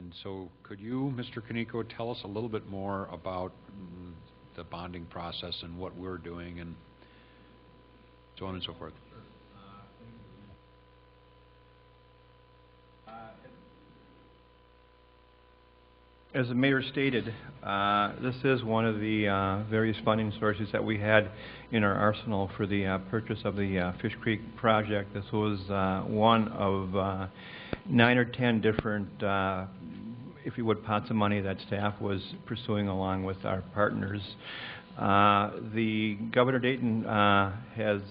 And so could you, Mr. Kaneko, tell us a little bit more about the bonding process and what we're doing and so on and so forth? As the mayor stated, this is one of the various funding sources that we had in our arsenal for the purchase of the Fish Creek project. This was one of 9 or 10 different, if you would, pots of money that staff was pursuing along with our partners. The Governor Dayton has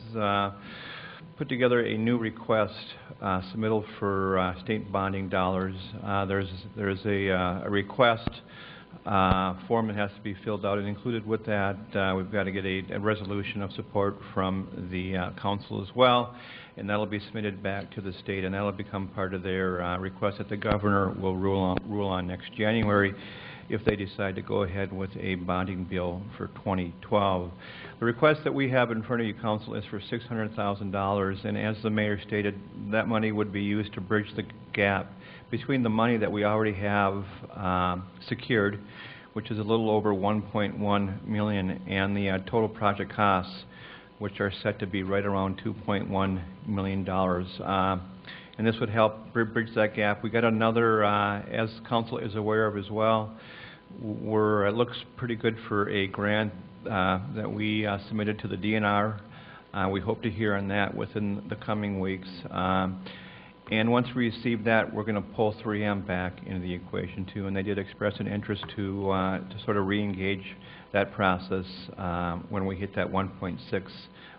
put together a new request submittal for state bonding dollars. There's a request form that has to be filled out, and included with that we've got to get a resolution of support from the council as well, and that'll be submitted back to the state, and that'll become part of their request that the governor will rule on next January if they decide to go ahead with a bonding bill for 2012. The request that we have in front of you, Council, is for $600,000, and as the mayor stated, that money would be used to bridge the gap between the money that we already have secured, which is a little over $1.1 million, and the total project costs, which are set to be right around $2.1 million. And this would help bridge that gap. We got another, as Council is aware of as well, it looks pretty good for a grant that we submitted to the DNR. We hope to hear on that within the coming weeks. And once we receive that, we're going to pull 3M back into the equation too, and they did express an interest to sort of re-engage that process when we hit that 1.6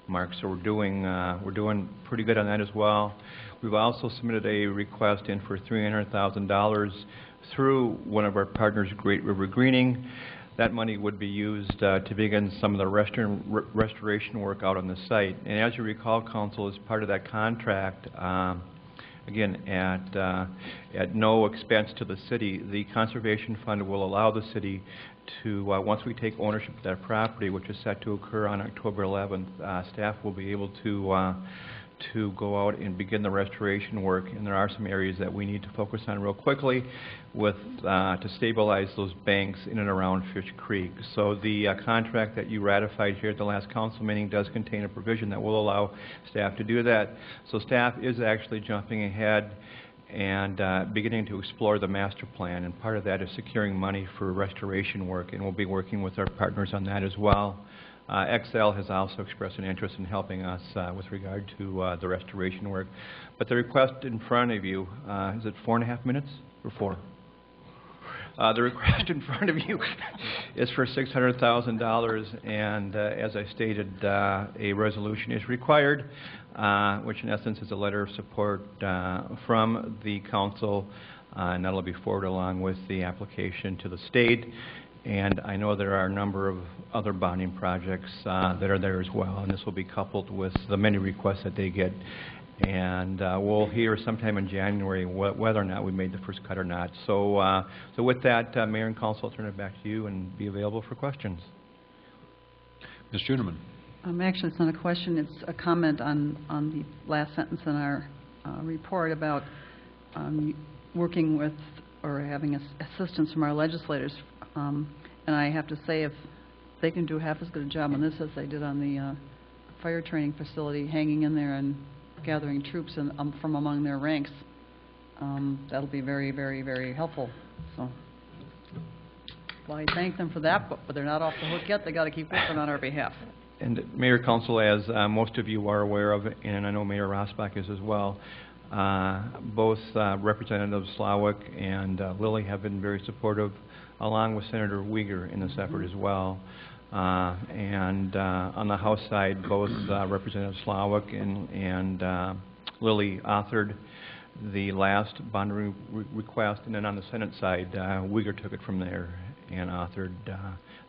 mark. So we're doing pretty good on that as well. We've also submitted a request in for $300,000 through one of our partners, Great River Greening. That money would be used to begin some of the restoration work out on the site. And as you recall, Council, as part of that contract, again, at no expense to the city, the Conservation Fund will allow the city to, once we take ownership of that property, which is set to occur on October 11th, staff will be able to go out and begin the restoration work. And there are some areas that we need to focus on real quickly with to stabilize those banks in and around Fish Creek. So the contract that you ratified here at the last council meeting does contain a provision that will allow staff to do that. So staff is actually jumping ahead and beginning to explore the master plan, and part of that is securing money for restoration work, and we'll be working with our partners on that as well. XL has also expressed an interest in helping us with regard to the restoration work. But the request in front of you, is it 4.5 minutes or 4? The request in front of you is for $600,000, and as I stated, a resolution is required, which in essence is a letter of support from the council, and that'll be forwarded along with the application to the state. And I know there are a number of other bonding projects that are there as well, and this will be coupled with the many requests that they get. And we'll hear sometime in January whether or not we made the first cut or not. So, so with that, Mayor and Council, I'll turn it back to you and be available for questions. Ms. Juneman. Actually, it's not a question. It's a comment on the last sentence in our report about working with or having assistance from our legislators. And I have to say, if they can do half as good a job on this as they did on the fire training facility, hanging in there and gathering troops from among their ranks, that'll be very, very, very helpful. So, well, I thank them for that, but they're not off the hook yet. They got to keep working on our behalf. And Mayor, Council, as most of you are aware of, and I know Mayor Rosbach is as well, both Representative Slawick and Lilly have been very supportive, along with Senator Uyghur in this effort as well. And on the House side, both Representative Slawick and Lilly authored the last bond request, and then on the Senate side, Uyghur took it from there and authored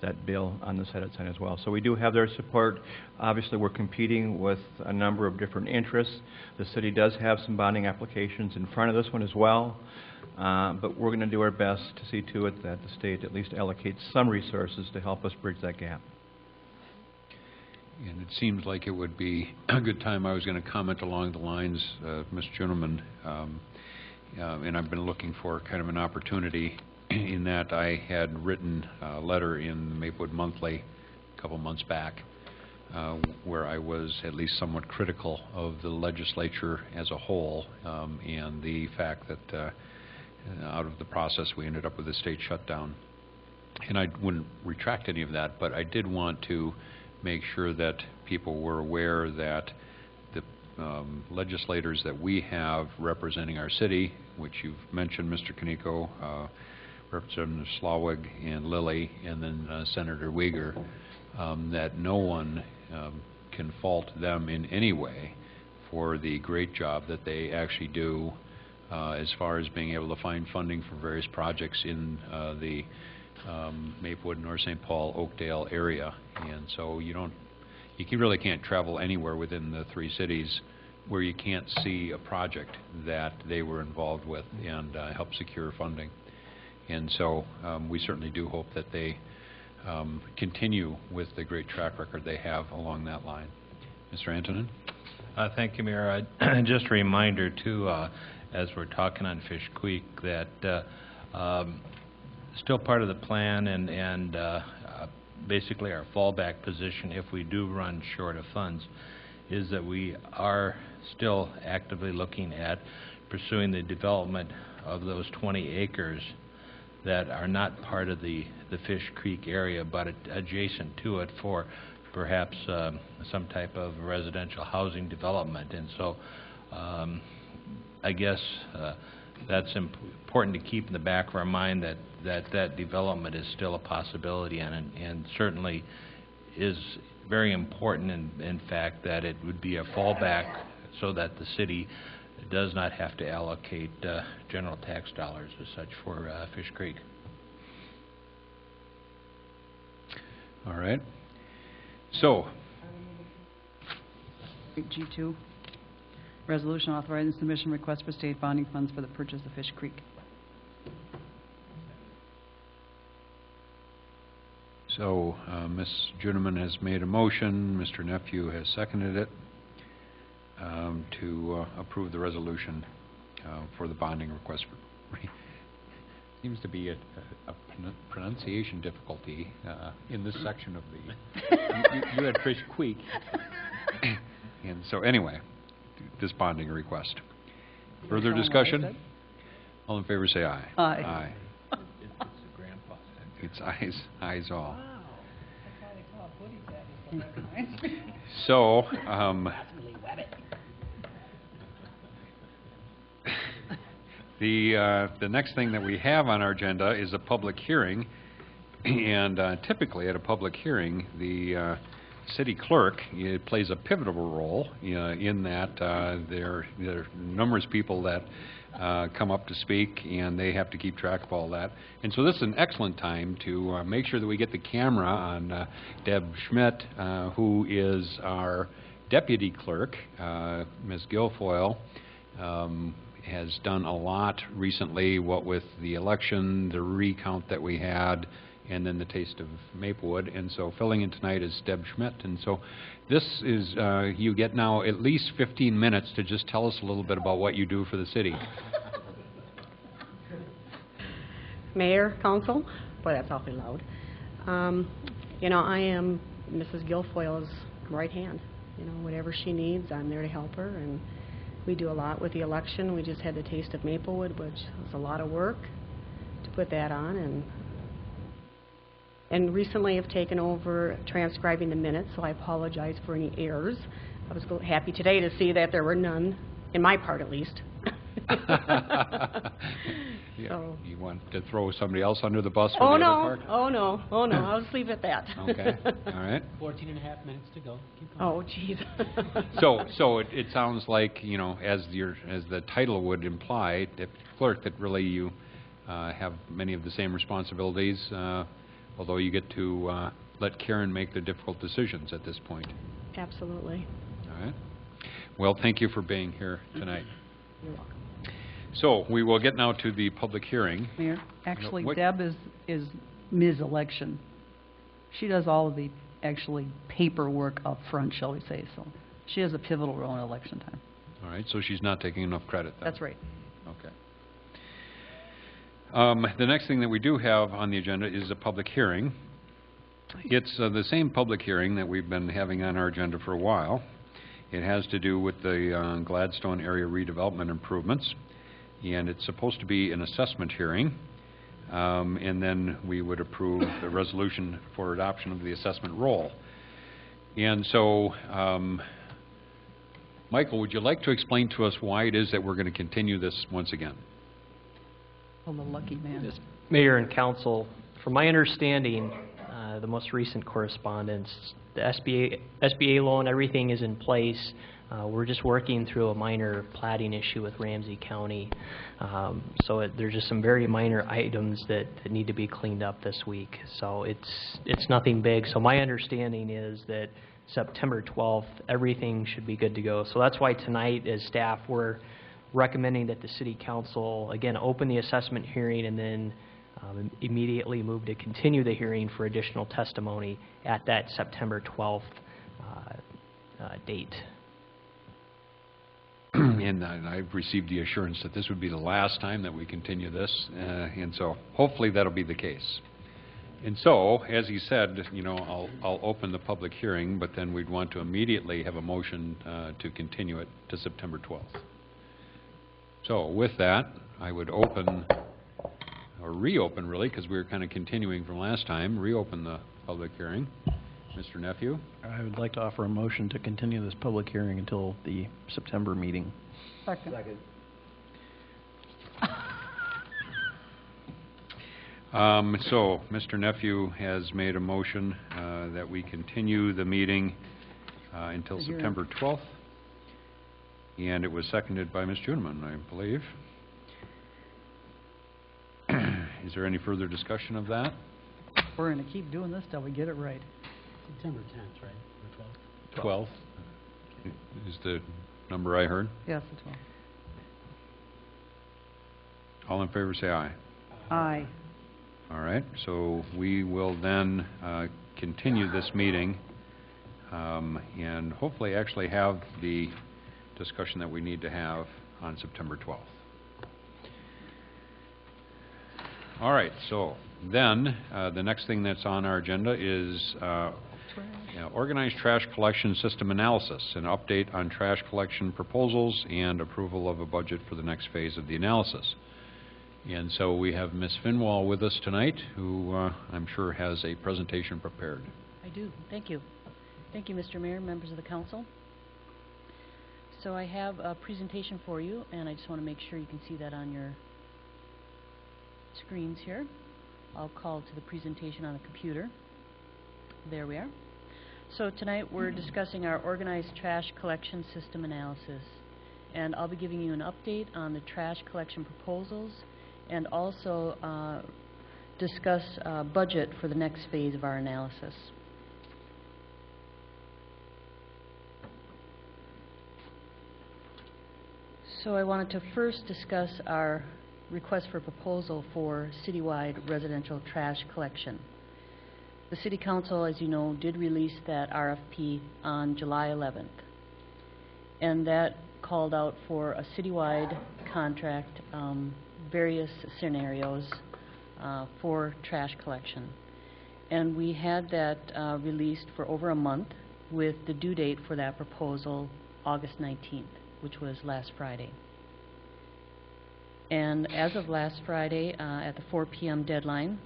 that bill on the Senate side as well. So we do have their support. Obviously, we're competing with a number of different interests. The city does have some bonding applications in front of this one as well. But we're going to do our best to see to it that the state at least allocates some resources to help us bridge that gap. And it seems like it would be a good time. I was going to comment along the lines of Ms. Juneman. and I've been looking for kind of an opportunity in that I had written a letter in the Maplewood Monthly a couple months back where I was at least somewhat critical of the legislature as a whole and the fact that out of the process we ended up with a state shutdown. And I wouldn't retract any of that, but I did want to make sure that people were aware that the legislators that we have representing our city, which you've mentioned, Mr. Kaneko, Representative Slawig and Lilly, and then Senator Uyghur, that no one can fault them in any way for the great job that they actually do as far as being able to find funding for various projects in the Maplewood, North St. Paul, Oakdale area. And so you really can't travel anywhere within the three cities where you can't see a project that they were involved with and help secure funding. And so we certainly do hope that they continue with the great track record they have along that line. Mr. Antonin? Thank you, Mayor. Just a reminder, too, as we're talking on Fish Creek, that still part of the plan and basically our fallback position if we do run short of funds is that we are still actively looking at pursuing the development of those 20 acres that are not part of the Fish Creek area but adjacent to it for perhaps some type of residential housing development. And so I guess that's important to keep in the back of our mind that development is still a possibility and certainly is very important in fact that it would be a fallback so that the city does not have to allocate general tax dollars as such for Fish Creek. All right. So, G2, resolution authorizing submission request for state bonding funds for the purchase of Fish Creek. so Ms. Juneman has made a motion, Mr. Nephew has seconded it to approve the resolution for the bonding request. Seems to be a pronunciation difficulty in this section of the. You had Fish Creek, and so anyway, this bonding request. Further discussion? All in favor, say aye. Aye. Aye. It's a grandpa. It's ayes all. Wow. That's why they call it booty tat. So. The next thing that we have on our agenda is a public hearing, and typically at a public hearing, the city clerk plays a pivotal role in that there are numerous people that come up to speak, and they have to keep track of all that. And so this is an excellent time to make sure that we get the camera on Deb Schmidt, who is our deputy clerk. Ms. Guilfoyle has done a lot recently, what with the election, the recount that we had, and then the Taste of Maplewood. And so filling in tonight is Deb Schmidt. And so this is, you get now at least 15 minutes to just tell us a little bit about what you do for the city. Mayor, council, boy, that's awfully loud. You know, I am Mrs. Guilfoyle's right hand. You know, whatever she needs, I'm there to help her, and we do a lot with the election. We just had the Taste of Maplewood, which was a lot of work to put that on, and recently have taken over transcribing the minutes, so I apologize for any errors. I was happy today to see that there were none, in my part at least. Yeah. So. You want to throw somebody else under the bus for Oh the no! other part? Oh no! Oh no! I'll just leave it at that. Okay. All right. 14 and a half minutes to go. Keep going. Oh, jeez. So it sounds like, you know, as the title would imply, deputy clerk, that really you have many of the same responsibilities, although you get to let Karen make the difficult decisions at this point. Absolutely. All right. Well, thank you for being here tonight. You're welcome. So we will get now to the public hearing. Mayor, actually, what- Deb is Ms. Election. She does all of the actually paperwork up front, shall we say. So she has a pivotal role in election time. All right. So she's not taking enough credit then. That's right. Okay. The next thing that we do have on the agenda is a public hearing. It's the same public hearing that we've been having on our agenda for a while. It has to do with the Gladstone area redevelopment improvements, and it's supposed to be an assessment hearing, and then we would approve the resolution for adoption of the assessment roll. And so, Michael, would you like to explain to us why it is that we're going to continue this once again? Oh, the lucky man. Yes, Mayor and Council, from my understanding, the most recent correspondence, the SBA loan, everything is in place. We're just working through a minor plating issue with Ramsey County. There's just some very minor items that need to be cleaned up this week. So it's nothing big. So my understanding is that September 12th, everything should be good to go. So that's why tonight, as staff, we're recommending that the City Council, again, open the assessment hearing and then immediately move to continue the hearing for additional testimony at that September 12th date. And I've received the assurance that this would be the last time that we continue this, and so hopefully that'll be the case. And so, as he said, you know, I'll open the public hearing, but then we'd want to immediately have a motion to continue it to September 12th. So with that, I would open, or reopen really, because we were kind of continuing from last time, reopen the public hearing. Mr. Nephew? I would like to offer a motion to continue this public hearing until the September meeting. Second. So, Mr. Nephew has made a motion that we continue the meeting until September 12th. And it was seconded by Ms. Juneman, I believe. Is there any further discussion of that? We're going to keep doing this till we get it right. September 10th, right? Or 12th12th? is the number I heard. Yes, it's well. All in favor say aye. Aye. All right, so we will then continue this meeting and hopefully actually have the discussion that we need to have on September 12th. All right, so then the next thing that's on our agenda is organized trash collection system analysis, an update on trash collection proposals and approval of a budget for the next phase of the analysis. And so we have Ms. Finwall with us tonight, who I'm sure has a presentation prepared. I do. Thank you. Thank you, Mr. Mayor, members of the council. So I have a presentation for you, and I just want to make sure you can see that on your screens here. I'll call to the presentation on the computer. There we are. So tonight we're discussing our organized trash collection system analysis, and I'll be giving you an update on the trash collection proposals and also discuss budget for the next phase of our analysis. So I wanted to first discuss our request for proposal for citywide residential trash collection. The City Council, as you know, did release that RFP on July 11th, and that called out for a citywide contract, various scenarios for trash collection. And we had that released for over a month, with the due date for that proposal August 19th, which was last Friday. And as of last Friday, at the 4 p.m. deadline,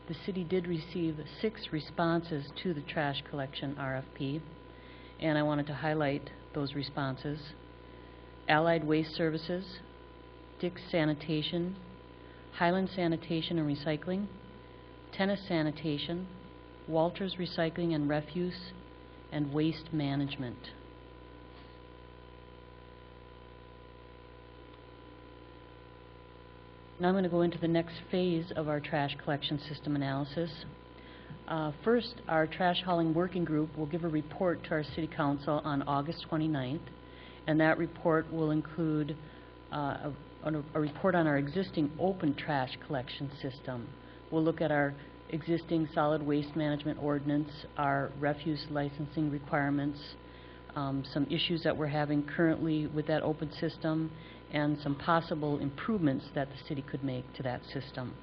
the city did receive 6 responses to the trash collection RFP, and I wanted to highlight those responses. Allied Waste Services, Dick's Sanitation, Highland Sanitation and Recycling, Tennis Sanitation, Walters Recycling and Refuse, and Waste Management. Now I'm going to go into the next phase of our trash collection system analysis. First, our trash hauling working group will give a report to our City Council on August 29th, and that report will include a report on our existing open trash collection system. We'll look at our existing solid waste management ordinance, our refuse licensing requirements, some issues that we're having currently with that open system, and some possible improvements that the city could make to that system.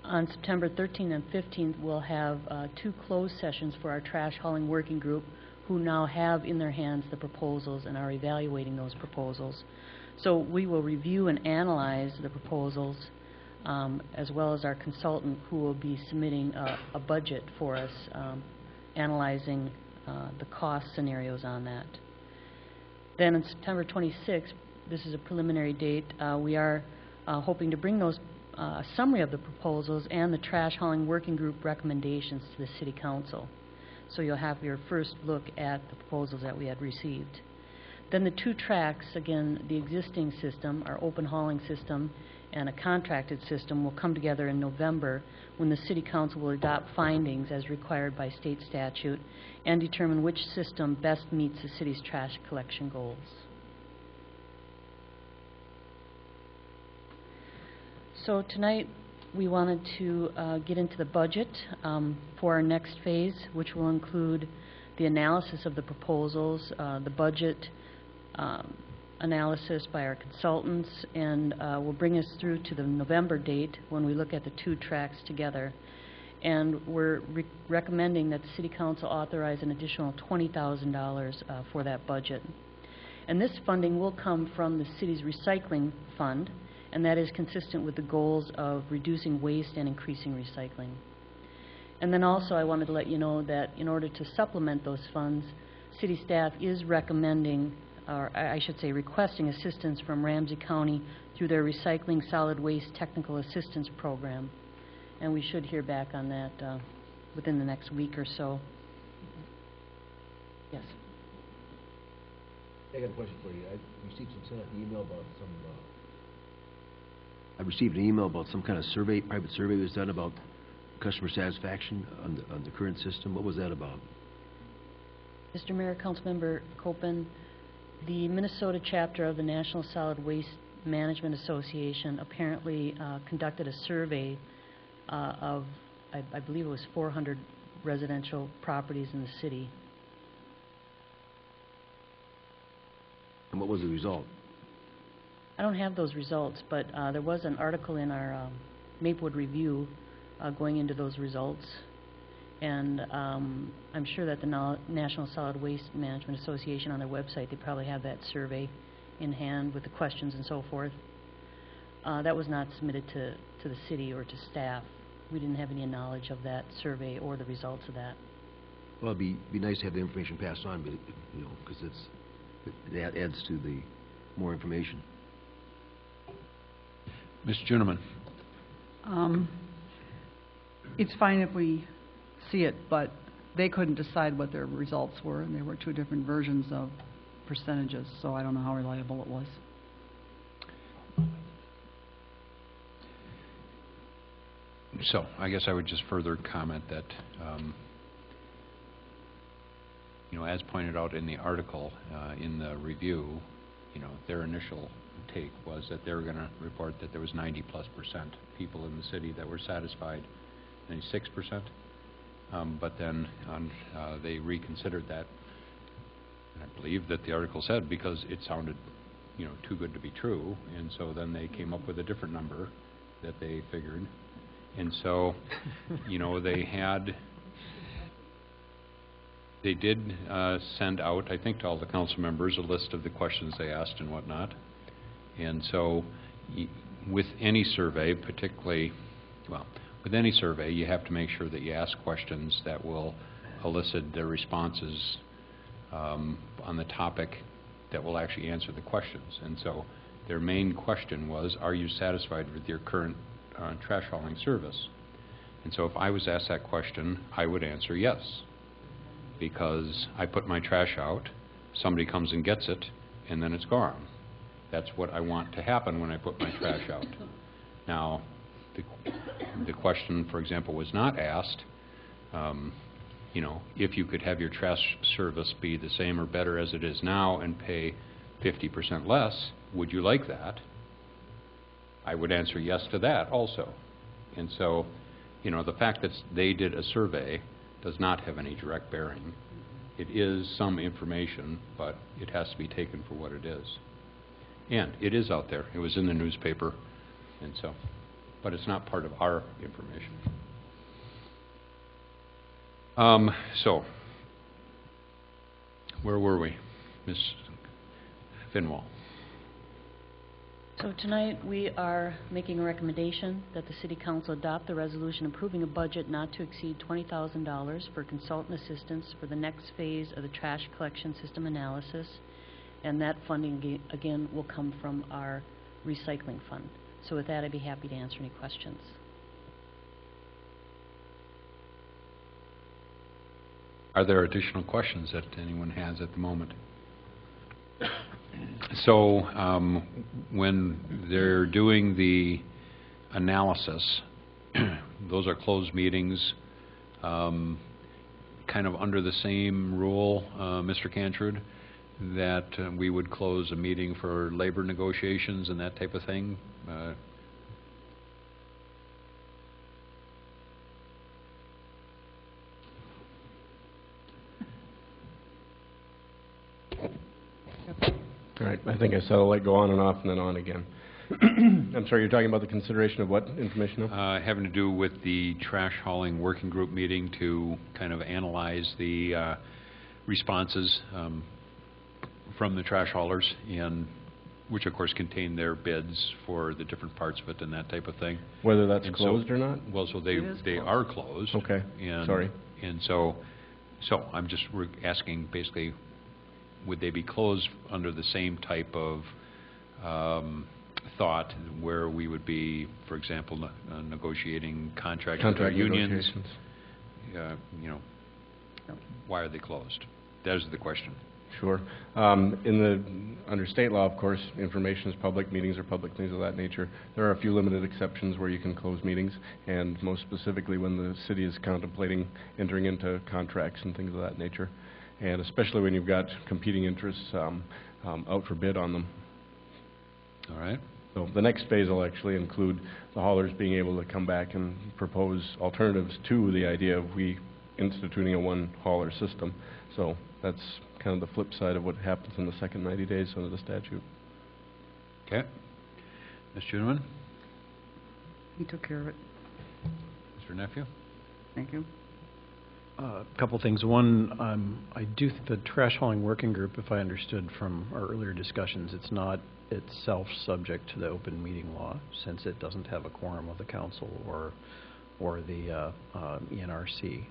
On September 13th and 15th, we'll have 2 closed sessions for our trash hauling working group, who now have in their hands the proposals and are evaluating those proposals. So we will review and analyze the proposals, as well as our consultant, who will be submitting a budget for us, analyzing the cost scenarios on that. Then on September 26th, this is a preliminary date, we are hoping to bring those a summary of the proposals and the trash hauling working group recommendations to the City Council. So you'll have your first look at the proposals that we had received. Then the 2 tracks, again, the existing system, our open hauling system, and a contracted system will come together in November, when the City Council will adopt findings as required by state statute and determine which system best meets the city's trash collection goals. So tonight we wanted to get into the budget for our next phase, which will include the analysis of the proposals, the budget analysis by our consultants, and will bring us through to the November date when we look at the 2 tracks together. And we're recommending that the City Council authorize an additional $20,000 for that budget. And this funding will come from the city's recycling fund, and that is consistent with the goals of reducing waste and increasing recycling. And then also I wanted to let you know that in order to supplement those funds, city staff is recommending, or I should say requesting, assistance from Ramsey County through their Recycling Solid Waste Technical Assistance Program. And we should hear back on that within the next week or so. Yes? I got a question for you. I received an email about I received an email about some kind of survey, private survey was done about customer satisfaction on the current system. What was that about? Mr. Mayor, Councilmember Copen, the Minnesota chapter of the National Solid Waste Management Association apparently conducted a survey of, I believe it was 400 residential properties in the city. And what was the result? I don't have those results, but there was an article in our Maplewood Review going into those results, and I'm sure that the National Solid Waste Management Association on their website, they probably have that survey in hand with the questions and so forth. That was not submitted to the city or to staff. We didn't have any knowledge of that survey or the results of that. Well, it'd be nice to have the information passed on, but you know, because it adds to the more information. Mr. Juniman. It's fine if we see it, but they couldn't decide what their results were, and there were 2 different versions of percentages, so I don't know how reliable it was. So I guess I would just further comment that, you know, as pointed out in the article, in the review, you know, their initial take was that they were going to report that there was 90+% people in the city that were satisfied, 96%. But then they reconsidered that, and I believe that the article said because it sounded, you know, too good to be true, and so then they came up with a different number that they figured. And so, you know, they did send out, I think to all the council members, a list of the questions they asked and whatnot. And so with any survey, particularly, well, with any survey, you have to make sure that you ask questions that will elicit their responses on the topic that will actually answer the questions. And so their main question was, are you satisfied with your current trash hauling service? And so if I was asked that question, I would answer yes, because I put my trash out, somebody comes and gets it, and then it's gone. That's what I want to happen when I put my trash out. Now, the question, for example, was not asked, you know, if you could have your trash service be the same or better as it is now and pay 50% less, would you like that? I would answer yes to that also. And so, you know, the fact that they did a survey does not have any direct bearing. It is some information, but it has to be taken for what it is. And it is out there. It was in the newspaper, and so, but it's not part of our information. So, where were we? Ms. Finwall? So tonight, we are making a recommendation that the City Council adopt the resolution approving a budget not to exceed $20,000 for consultant assistance for the next phase of the trash collection system analysis, and that funding, again, will come from our recycling fund. So with that, I'd be happy to answer any questions. Are there additional questions that anyone has at the moment? So, when they're doing the analysis, those are closed meetings, kind of under the same rule, Mr. Cantrud, that we would close a meeting for labor negotiations and that type of thing? All right, I think I said I'll go on and off and then on again. I'm sorry, you're talking about the consideration of what information now? Having to do with the trash hauling working group meeting to kind of analyze the responses from the trash haulers, and which of course contain their bids for the different parts of it and that type of thing. Whether that's And closed so, or not? Well, so they closed. are closed. Okay, And, sorry. And so I'm just asking basically, would they be closed under the same type of thought where we would be, for example, negotiating contracts with our Contract unions? negotiations. You know, why are they closed? That is the question. Sure. Under state law, of course, information is public, meetings are public, things of that nature. There are a few limited exceptions where you can close meetings, and most specifically when the city is contemplating entering into contracts and things of that nature, and especially when you've got competing interests out for bid on them. All right. So the next phase will actually include the haulers being able to come back and propose alternatives to the idea of we instituting a one hauler system. So that's kind of the flip side of what happens in the second 90 days under the statute. Okay. Ms. Juneman? He took care of it. Mr. Nephew? Thank you. A couple things. One, I do think the trash hauling working group, if I understood from our earlier discussions, it's not itself subject to the open meeting law, since it doesn't have a quorum of the council or the ENRC.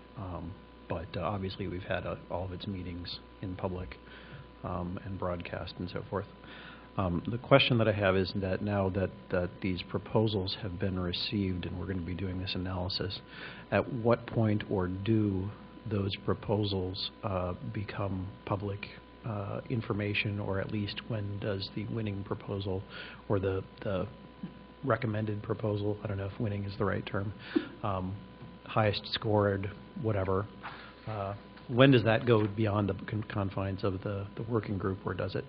But obviously we've had all of its meetings in public and broadcast and so forth. The question that I have is that now that these proposals have been received and we're going to be doing this analysis, at what point or do those proposals become public information, or at least when does the winning proposal or the recommended proposal, I don't know if winning is the right term, highest scored, whatever, when does that go beyond the confines of the working group, or does it?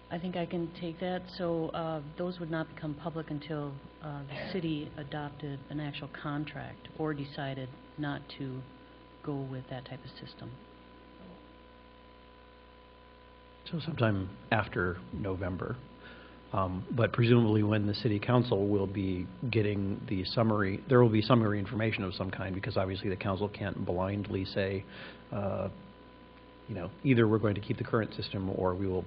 I think I can take that. So those would not become public until the city adopted an actual contract or decided not to go with that type of system. So sometime after November. But presumably when the city council will be getting the summary, there will be summary information of some kind, because obviously the council can't blindly say, either we're going to keep the current system or we will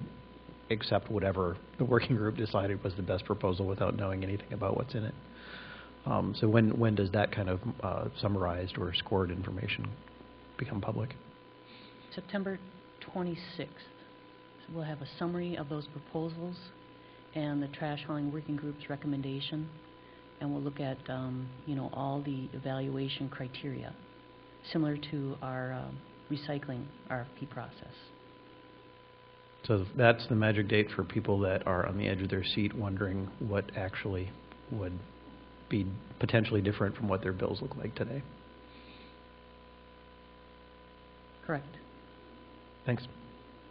accept whatever the working group decided was the best proposal without knowing anything about what's in it. So when does that kind of summarized or scored information become public? September 26th. So we'll have a summary of those proposals and the trash hauling working group's recommendation, and we'll look at all the evaluation criteria, similar to our recycling RFP process. So that's the magic date for people that are on the edge of their seat wondering what actually would be potentially different from what their bills look like today. Correct. Thanks.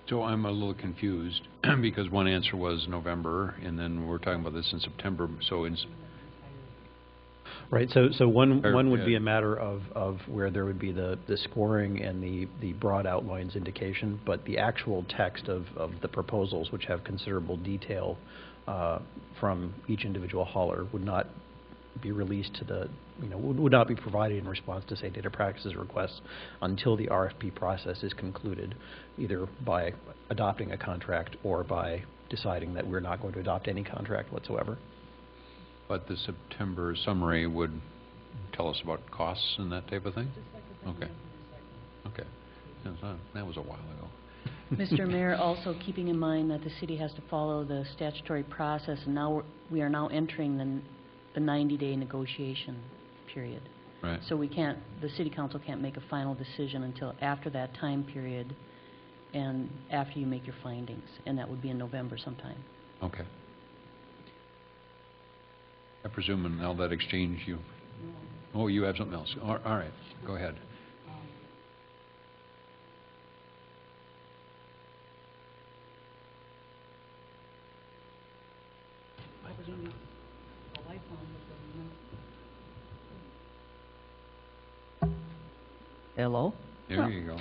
So I'm a little confused because one answer was November, and then we're talking about this in September. So Right, so one Or, would be a matter of where there would be the scoring and the broad outlines indication, but the actual text of the proposals, which have considerable detail from each individual hauler, would not be released to the, would not be provided in response to, say, data practices requests until the RFP process is concluded, either by adopting a contract or by deciding that we're not going to adopt any contract whatsoever. But the September summary would tell us about costs and that type of thing? Okay. Okay. That was a while ago. Mr. Mayor, also keeping in mind that the city has to follow the statutory process, and now we are now entering the 90-day negotiation period. Right. So we can't, the city council can't make a final decision until after that time period and after you make your findings, and that would be in November sometime. Okay. I presume in all that exchange you... Oh, you have something else. All right. Go ahead. Hello? There Well, you go.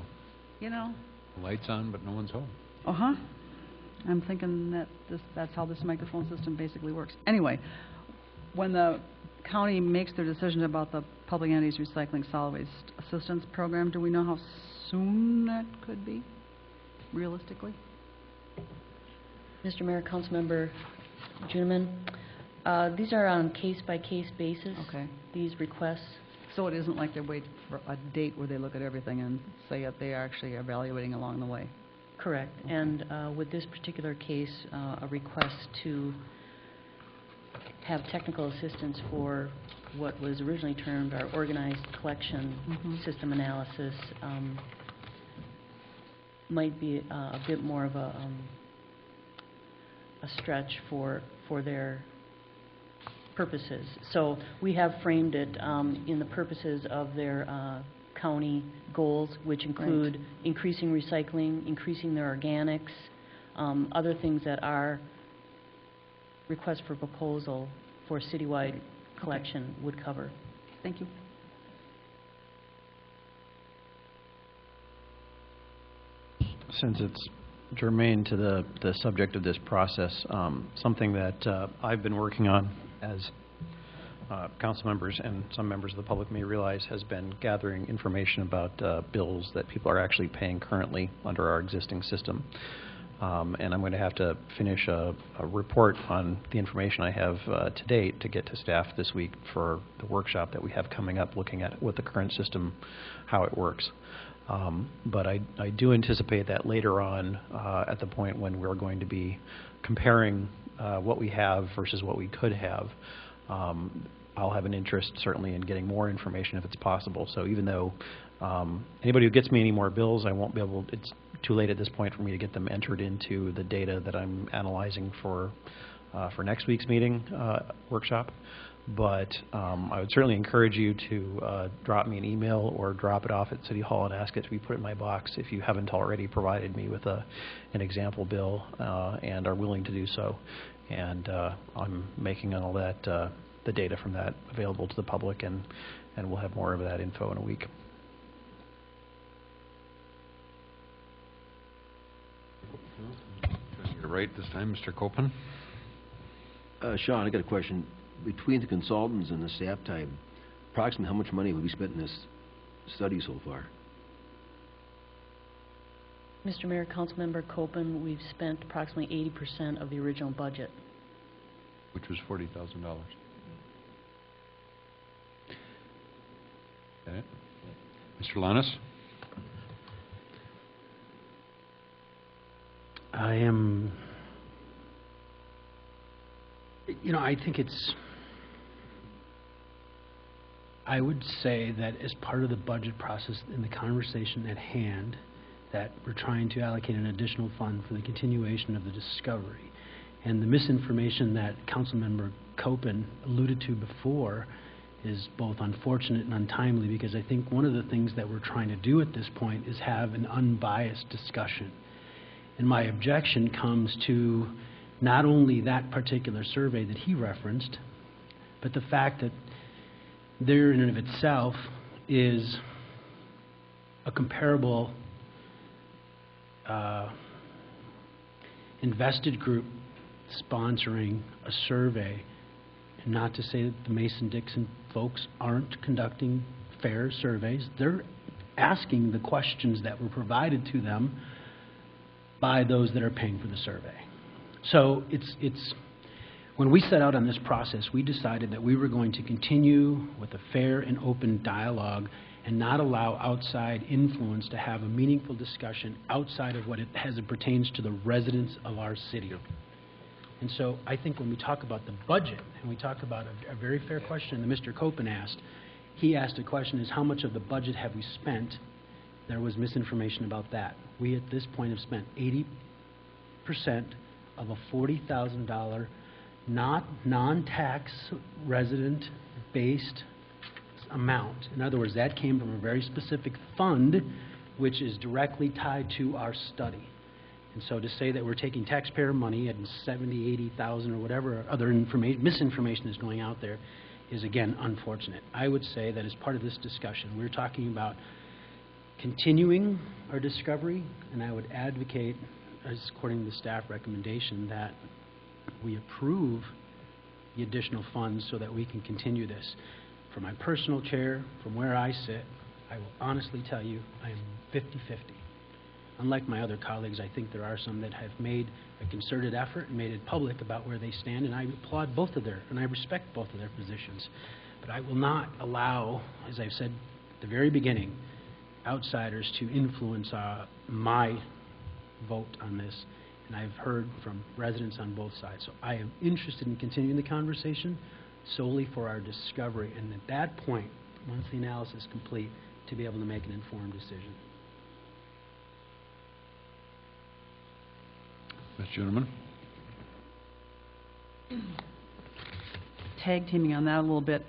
You know, Lights on, but no one's home. uh-huh. I'm thinking that that's how this microphone system basically works. Anyway, when the county makes their decision about the public entities recycling solid waste assistance program, do we know how soon that could be, realistically? Mr. Mayor, Councilmember Juniman, these are on case-by-case basis, Okay. these requests. So it isn't like they wait for a date where they look at everything and say that they are actually evaluating along the way? Correct. Okay. And with this particular case, a request to have technical assistance for what was originally termed our organized collection system analysis might be a bit more of a stretch for their purposes. So we have framed it in the purposes of their county goals, which include increasing recycling, increasing their organics, other things that our request for proposal for citywide collection would cover. Thank you. Since it's germane to the subject of this process, something that I've been working on, as council members and some members of the public may realize, has been gathering information about bills that people are actually paying currently under our existing system. And I'm going to have to finish a report on the information I have to date to get to staff this week for the workshop that we have coming up, looking at what the current system, how it works. But I do anticipate that later on, at the point when we're going to be comparing what we have versus what we could have, I'll have an interest certainly in getting more information if it's possible. So even though anybody who gets me any more bills, I won't be able, it's too late at this point for me to get them entered into the data that I'm analyzing for next week's meeting workshop. But I would certainly encourage you to drop me an email or drop it off at City Hall and ask it to be put in my box if you haven't already provided me with an example bill and are willing to do so. And I'm making all that, the data from that available to the public, and we'll have more of that info in a week. You're right this time, Mr. Copeland. Sean, I got a question. Between the consultants and the staff time, approximately how much money have we spent in this study so far? Mr. Mayor, Councilmember Copen, we've spent approximately 80% of the original budget. Which was $40,000. Okay. Mr. Lannis? I am, I think I would say that as part of the budget process in the conversation at hand, that we're trying to allocate an additional fund for the continuation of the discovery. And the misinformation that Councilmember Copen alluded to before is both unfortunate and untimely, because I think one of the things that we're trying to do at this point is have an unbiased discussion. And my objection comes to not only that particular survey that he referenced, but the fact that there in and of itself is a comparable invested group sponsoring a survey. And not to say that the Mason-Dixon folks aren't conducting fair surveys. They're asking the questions that were provided to them by those that are paying for the survey. So it's when we set out on this process, we decided that we were going to continue with a fair and open dialogue and not allow outside influence to have a meaningful discussion outside of what it pertains to the residents of our city. And so I think when we talk about the budget, and we talk about a very fair question that Mr. Copen asked, he asked a question is how much of the budget have we spent? There was misinformation about that. We at this point have spent 80% of a $40,000 non-tax resident-based amount. In other words, that came from a very specific fund which is directly tied to our study. And so to say that we're taking taxpayer money and 70, 80,000 or whatever other misinformation is going out there is, again, unfortunate. I would say that as part of this discussion, we're talking about continuing our discovery, and I would advocate, as according to the staff recommendation, that we approve the additional funds so that we can continue this. From my personal chair, from where I sit, I will honestly tell you I am 50-50. Unlike my other colleagues, I think there are some that have made a concerted effort and made it public about where they stand, and I applaud both of their, and I respect both of their positions. But I will not allow, as I've said at the very beginning, outsiders to influence my vote on this, and I've heard from residents on both sides. So I am interested in continuing the conversation solely for our discovery, and at that point, once the analysis is complete, to be able to make an informed decision. Ms. Juneman? Tag teaming on that a little bit.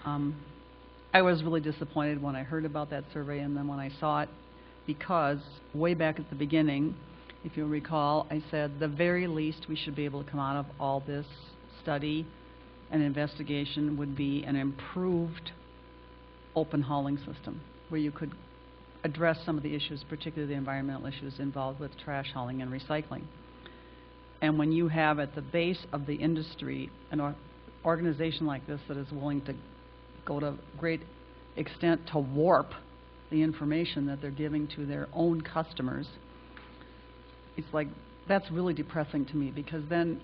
I was really disappointed when I heard about that survey and then when I saw it, because way back at the beginning, if you'll recall, I said the very least we should be able to come out of all this study and investigation would be an improved open hauling system where you could address some of the issues, particularly the environmental issues involved with trash hauling and recycling. And when you have at the base of the industry an organization like this that is willing to go to great extent to warp the information that they're giving to their own customers, it's like, that's really depressing to me, because then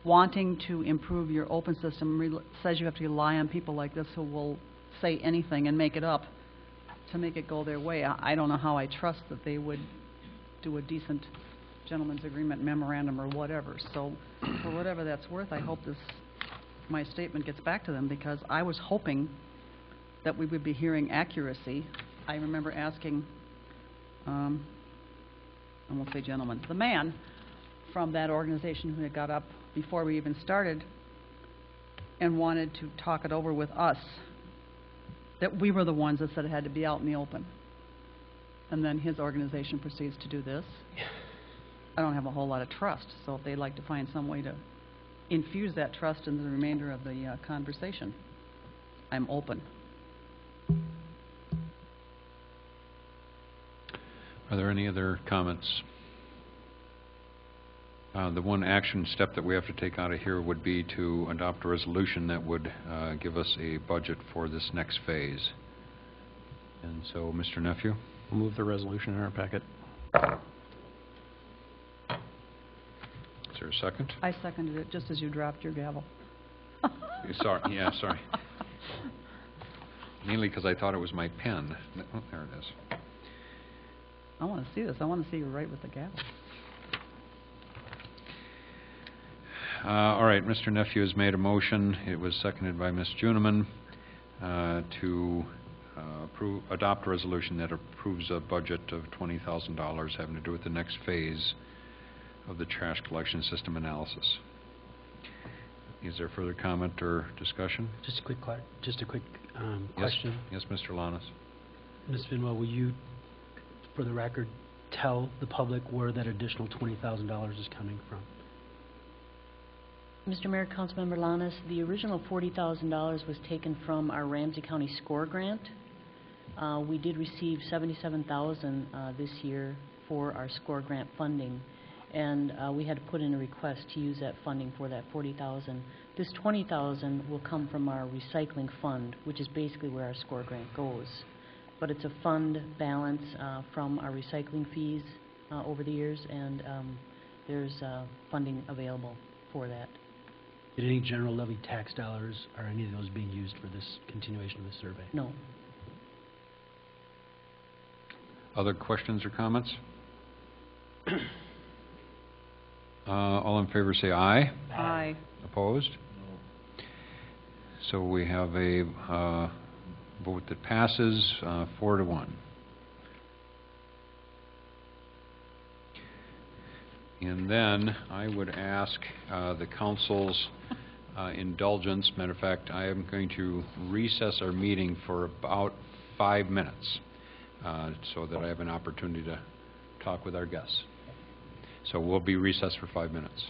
wanting to improve your open system says you have to rely on people like this who will say anything and make it up to make it go their way. I don't know how I trust that they would do a decent gentleman's agreement memorandum or whatever. So for whatever that's worth, I hope my statement gets back to them, because I was hoping that we would be hearing accuracy. I remember asking, I won't say gentleman, the man from that organization who had got up before we even started and wanted to talk it over with us, that we were the ones that said it had to be out in the open. And then his organization proceeds to do this. I don't have a whole lot of trust, so if they'd like to find some way to infuse that trust in the remainder of the conversation, I'm open. Are there any other comments? The one action step that we have to take out of here would be to adopt a resolution that would give us a budget for this next phase. And so, Mr. Nephew? We'll move the resolution in our packet. Is there a second? I seconded it just as you dropped your gavel. Sorry, yeah, sorry. Mainly because I thought it was my pen. Oh, there it is. I want to see this. I want to see you right with the gavel. All right, Mr. Nephew has made a motion. It was seconded by Ms. Juneman to adopt a resolution that approves a budget of $20,000 having to do with the next phase of the trash collection system analysis. Is there further comment or discussion? Just a quick question. Yes, Mr. Lanas. Ms. Finwell, will you, for the record, tell the public where that additional $20,000 is coming from? Mr. Mayor, Councilmember Lannis, the original $40,000 was taken from our Ramsey County SCORE grant. We did receive $77,000 this year for our SCORE grant funding, and we had to put in a request to use that funding for that $40,000. This $20,000 will come from our recycling fund, which is basically where our SCORE grant goes. But it's a fund balance from our recycling fees over the years, and there's funding available for that. Did any general levy tax dollars, are any of those being used for this continuation of the survey? No. Other questions or comments? All in favor say aye. Aye. Opposed? So we have a vote that passes 4-1. And then I would ask the council's indulgence. Matter of fact, I am going to recess our meeting for about 5 minutes so that I have an opportunity to talk with our guests. So we'll be recessed for 5 minutes.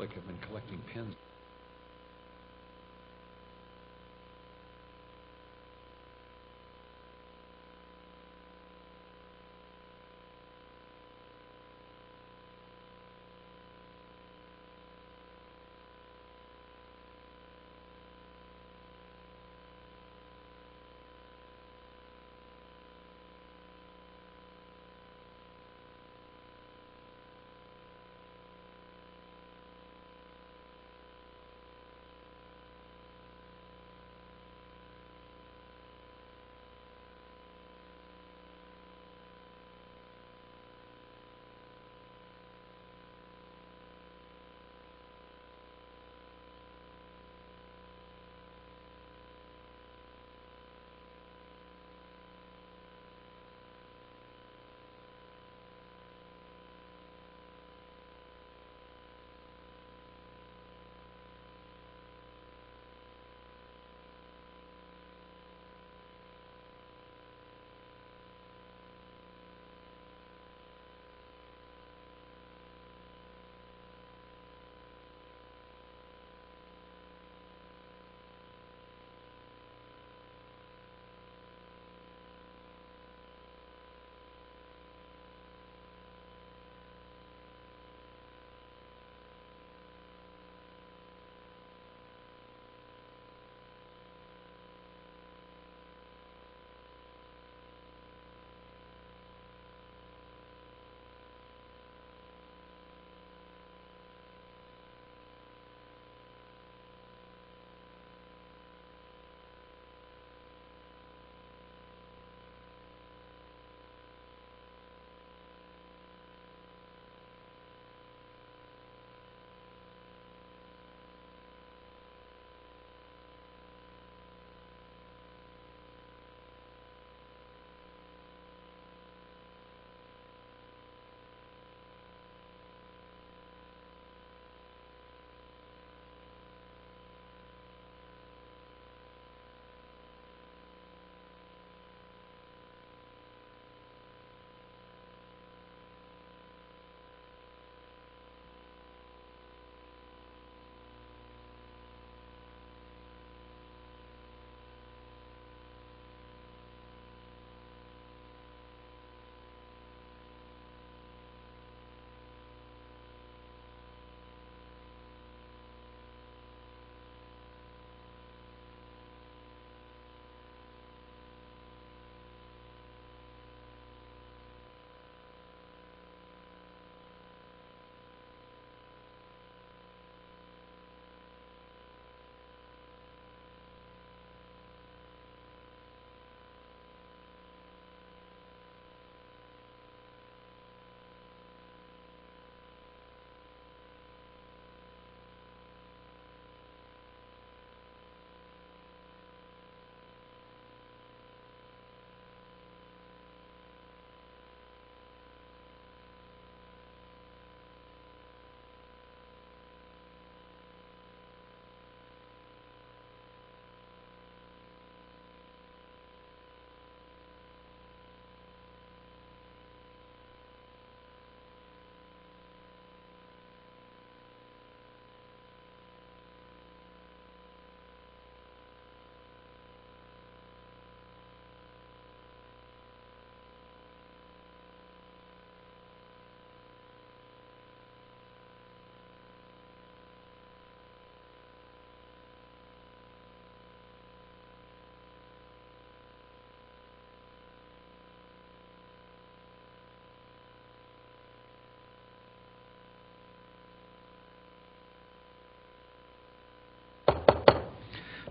Like I've been collecting pins.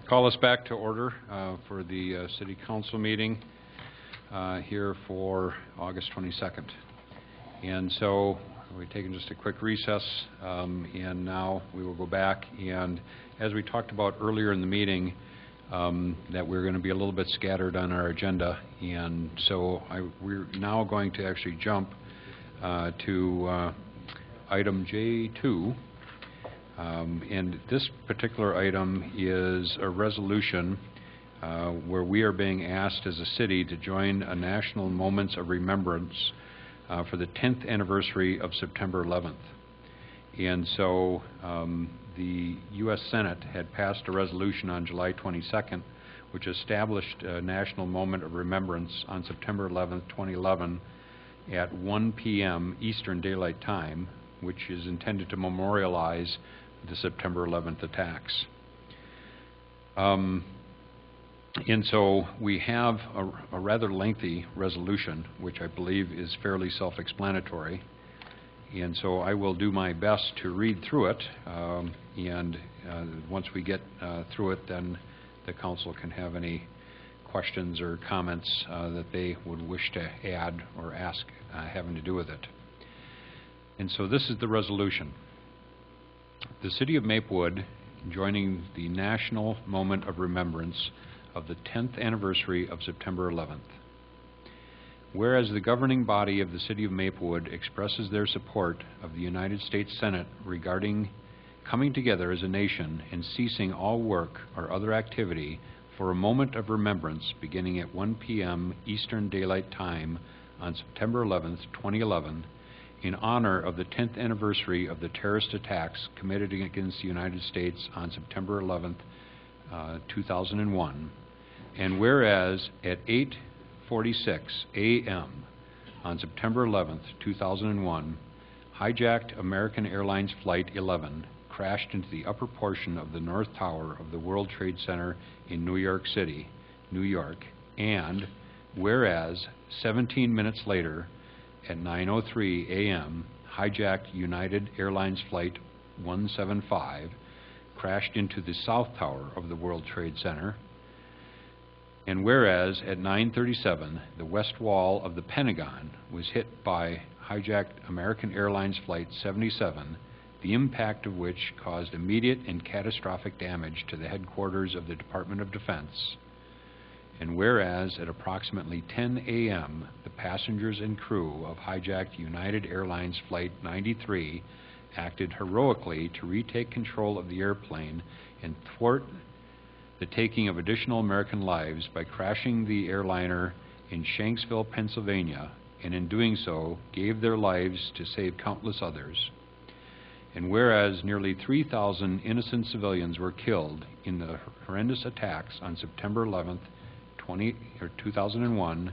Call us back to order for the City Council meeting here for August 22nd. And so we've taken just a quick recess, and now we will go back. And as we talked about earlier in the meeting, that we're going to be a little bit scattered on our agenda. And so we're now going to actually jump to item J2. And this particular item is a resolution where we are being asked as a city to join a national Moments of Remembrance for the 10th anniversary of September 11th. And so the U.S. Senate had passed a resolution on July 22nd, which established a national moment of remembrance on September 11th, 2011, at 1 p.m. Eastern Daylight Time, which is intended to memorialize the September 11th attacks. And so we have a rather lengthy resolution, which I believe is fairly self-explanatory. And so I will do my best to read through it, and once we get through it, then the council can have any questions or comments that they would wish to add or ask having to do with it. And so this is the resolution. The City of Maplewood, joining the National Moment of Remembrance of the 10th anniversary of September 11th. Whereas the governing body of the City of Maplewood expresses their support of the United States Senate regarding coming together as a nation and ceasing all work or other activity for a moment of remembrance beginning at 1 p.m. Eastern Daylight Time on September 11th, 2011, in honor of the 10th anniversary of the terrorist attacks committed against the United States on September 11th, 2001, and whereas at 8:46 a.m. on September 11th, 2001, hijacked American Airlines Flight 11 crashed into the upper portion of the North Tower of the World Trade Center in New York City, New York, and whereas 17 minutes later, at 9:03 a.m., hijacked United Airlines Flight 175 crashed into the South Tower of the World Trade Center, and whereas at 9:37, the west wall of the Pentagon was hit by hijacked American Airlines Flight 77, the impact of which caused immediate and catastrophic damage to the headquarters of the Department of Defense. And whereas at approximately 10 a.m., the passengers and crew of hijacked United Airlines Flight 93 acted heroically to retake control of the airplane and thwart the taking of additional American lives by crashing the airliner in Shanksville, Pennsylvania, and in doing so gave their lives to save countless others. And whereas nearly 3,000 innocent civilians were killed in the horrendous attacks on September 11th, 2001,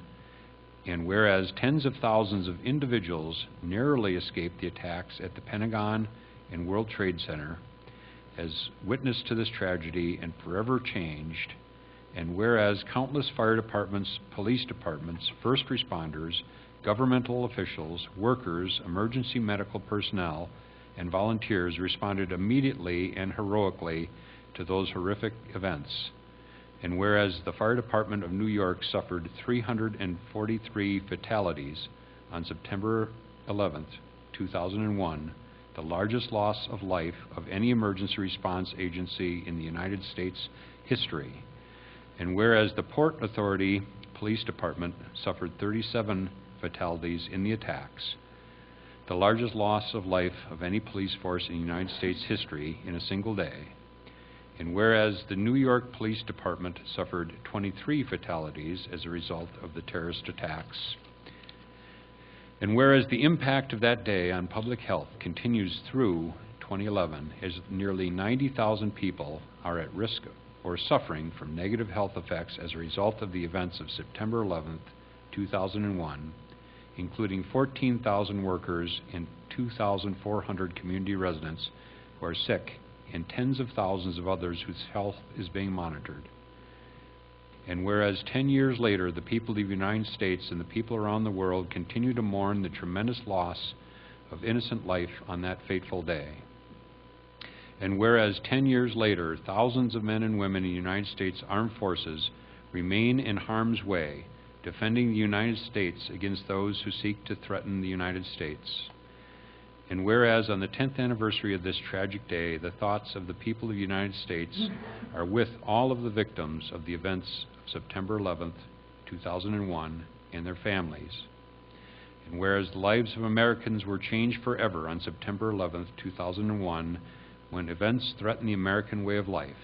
and whereas tens of thousands of individuals narrowly escaped the attacks at the Pentagon and World Trade Center, as witness to this tragedy and forever changed, and whereas countless fire departments, police departments, first responders, governmental officials, workers, emergency medical personnel, and volunteers responded immediately and heroically to those horrific events, and whereas the Fire Department of New York suffered 343 fatalities on September 11th, 2001, the largest loss of life of any emergency response agency in the United States history, and whereas the Port Authority Police Department suffered 37 fatalities in the attacks, the largest loss of life of any police force in United States history in a single day, and whereas the New York Police Department suffered 23 fatalities as a result of the terrorist attacks, and whereas the impact of that day on public health continues through 2011, as nearly 90,000 people are at risk or suffering from negative health effects as a result of the events of September 11th, 2001, including 14,000 workers and 2,400 community residents who are sick, and tens of thousands of others whose health is being monitored. And whereas 10 years later, the people of the United States and the people around the world continue to mourn the tremendous loss of innocent life on that fateful day. And whereas 10 years later, thousands of men and women in the United States Armed Forces remain in harm's way, defending the United States against those who seek to threaten the United States. And whereas on the 10th anniversary of this tragic day, the thoughts of the people of the United States are with all of the victims of the events of September 11th, 2001, and their families. And whereas the lives of Americans were changed forever on September 11th, 2001, when events threatened the American way of life.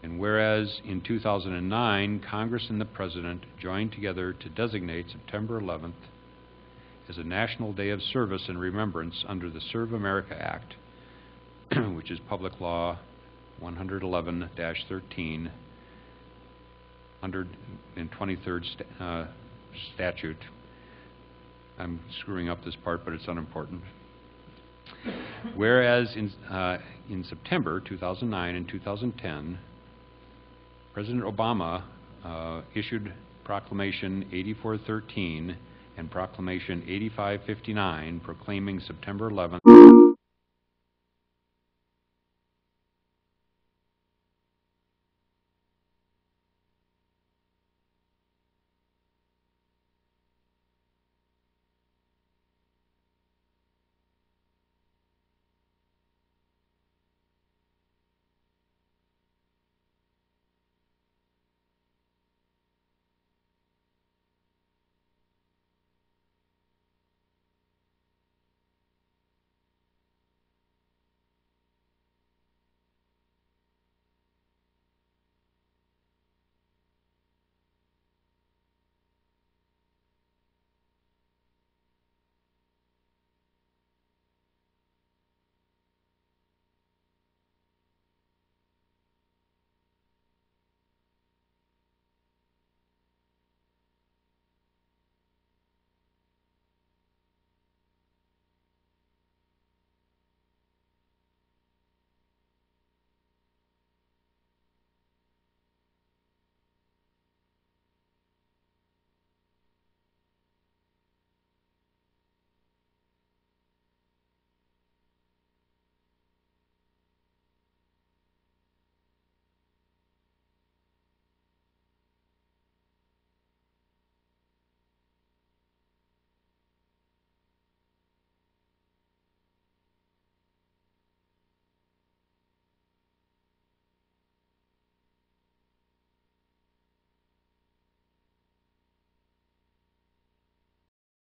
And whereas in 2009, Congress and the President joined together to designate September 11th as a National Day of Service and Remembrance under the Serve America Act, which is Public Law 111-13, 123rd statute. I'm screwing up this part, but it's unimportant. Whereas in September 2009 and 2010, President Obama issued Proclamation 8413 and Proclamation 8559 proclaiming September 11th